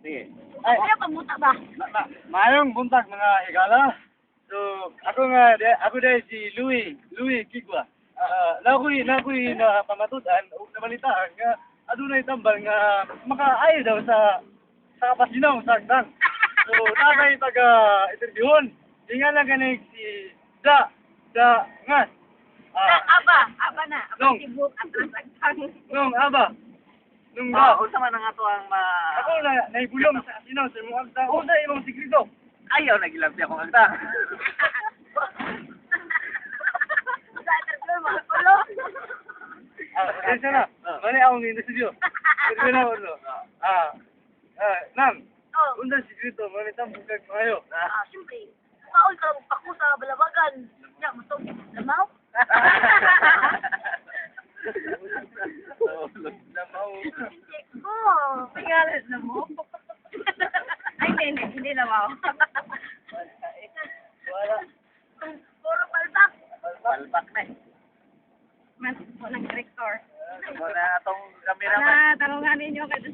Sige. Ay, ano pamuta ba? Mayong buntag mga higala. So, ako dahil si Louis Kigwa. Nakoy na pamatudan o nabalitaan nga adunay tambal nga makaayo daw sa kapasinaw sa agdan. So, nakay taga interviewon. Di nga lang ganig si Da nga. Aba na. Nung. Tibuk at rasagtang. Nung aba. Nung da. Unsa man nga to ang Ako na naibulong sa kasinaw sa imong agdan. O sa imong sikreto. ayaw nagilabti ako agta. Sa interview mga kulo. Isa na. Mali akong nginda studio. Sige na ulo. Nang. Oh. Undan sikreto, mali tambukag maayo. Siyempre. Paul ka pako sa balabagan. Ya, matong lamaw. Oh, pingalan na mo. Ay, hindi lamaw. Wala. Puro palpak. Palpak na. Mas po ng director. Muna atong cameraman. Tarungan ninyo kay